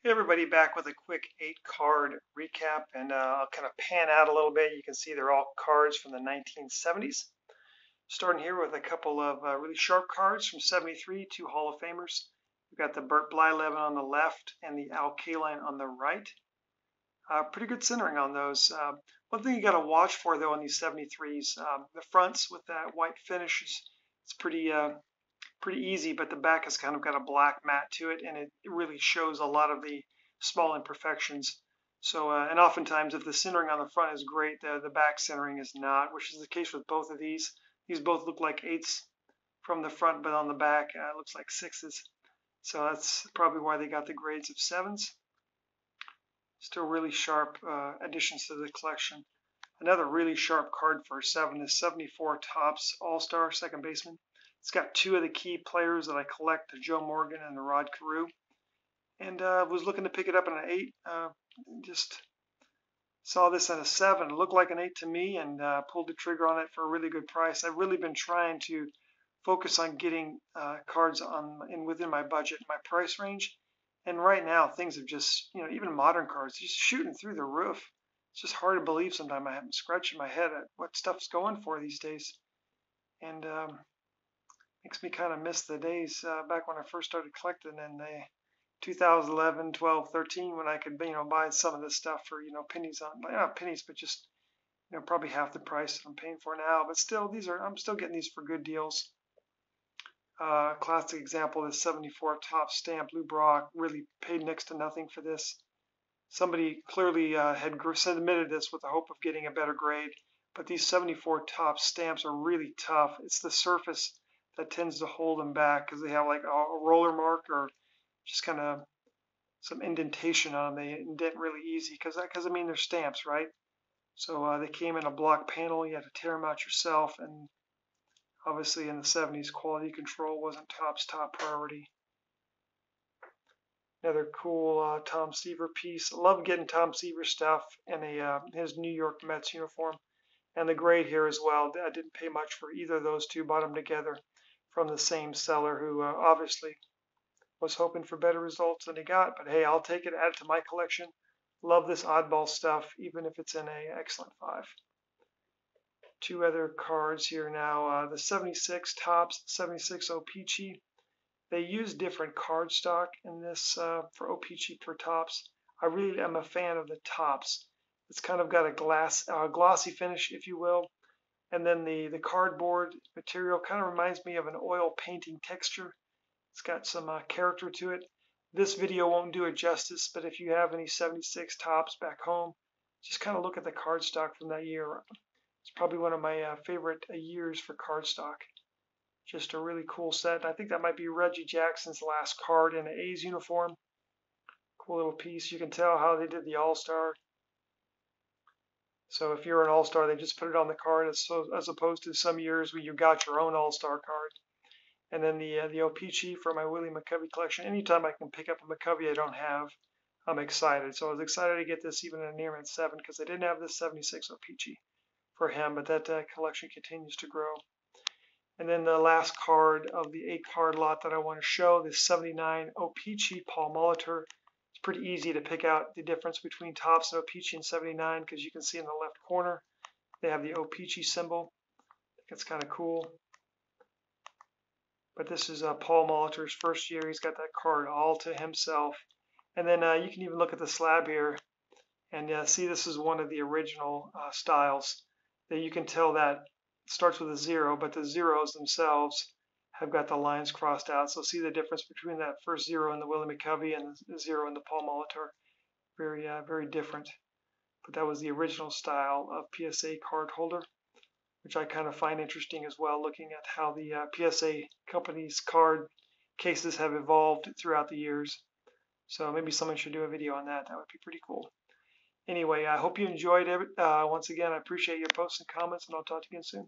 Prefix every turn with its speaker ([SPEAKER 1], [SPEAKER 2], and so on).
[SPEAKER 1] Hey everybody, back with a quick 8 card recap, and I'll kind of pan out a little bit. You can see they're all cards from the 1970s. Starting here with a couple of really sharp cards from 73, two Hall of Famers. We've got the Burt Blyleven on the left and the Al Kaline on the right. Pretty good centering on those. One thing you got to watch for though on these 73s, the fronts with that white finish it's pretty easy, but the back has kind of got a black mat to it, and it really shows a lot of the small imperfections. So, and oftentimes if the centering on the front is great, the back centering is not, which is the case with both of these. These both look like 8s from the front, but on the back it looks like 6s. So that's probably why they got the grades of 7s. Still really sharp additions to the collection. Another really sharp card for a 7 is 74 Topps All-Star second baseman. It's got two of the key players that I collect, Joe Morgan and Rod Carew. And was looking to pick it up in an 8. Just saw this at a 7. It looked like an 8 to me, and pulled the trigger on it for a really good price. I've really been trying to focus on getting cards within my budget, my price range. And right now, things have just, even modern cards, just shooting through the roof. It's just hard to believe sometimes. I'm scratching my head at what stuff's going for these days. And makes me kind of miss the days back when I first started collecting in the 2011, 12, 13, when I could, buy some of this stuff for, pennies on, not pennies, but just, probably half the price I'm paying for now. But still, I'm still getting these for good deals. Classic example is 74 Topps stamp. Lou Brock really paid next to nothing for this. Somebody clearly had submitted this with the hope of getting a better grade, but these 74 Topps stamps are really tough. It's the surface that tends to hold them back because they have like a roller mark or just kind of some indentation on them. They indent really easy because they're stamps, right? So they came in a block panel. You had to tear them out yourself, and obviously in the 70s, quality control wasn't Topps' top priority. Another cool Tom Seaver piece. I love getting Tom Seaver stuff in his New York Mets uniform. And the grade here as well. I didn't pay much for either of those two. Bought them together from the same seller who obviously was hoping for better results than he got. But hey, I'll take it, add it to my collection. Love this oddball stuff, even if it's in a excellent 5. Two other cards here now. The 76 Topps, 76 O-Pee-Chee. They use different cardstock in this for O-Pee-Chee for Topps. I really am a fan of the Topps. It's kind of got a glossy finish, if you will. And then the cardboard material kind of reminds me of an oil painting texture. It's got some character to it. This video won't do it justice, but if you have any 76 Topps back home, just kind of look at the cardstock from that year. It's probably one of my favorite years for cardstock. Just a really cool set. I think that might be Reggie Jackson's last card in an A's uniform. Cool little piece. You can tell how they did the All-Star. So if you're an All-Star, they just put it on the card as opposed to some years where you got your own All-Star card. And then the O-Pee-Chee for my Willie McCovey collection. Anytime I can pick up a McCovey I don't have, I'm excited. So I was excited to get this even in a near 7 because I didn't have this 76 O-Pee-Chee for him, but that collection continues to grow. And then the last card of the 8-card lot that I want to show, this 79 O-Pee-Chee Paul Molitor. It's pretty easy to pick out the difference between Topps and O-Pee-Chee in 79 because you can see in the left corner they have the O-Pee-Chee symbol. I think it's kind of cool. But this is Paul Molitor's first year. He's got that card all to himself. And then you can even look at the slab here and see this is one of the original styles. That you can tell that it starts with a 0, but the zeros themselves have got the lines crossed out. So see the difference between that first 0 in the Willie McCovey and the 0 in the Paul Molitor. Very different. But that was the original style of PSA card holder, which I kind of find interesting as well, looking at how the PSA company's card cases have evolved throughout the years. So maybe someone should do a video on that. That would be pretty cool. Anyway, I hope you enjoyed it. Once again, I appreciate your posts and comments, and I'll talk to you again soon.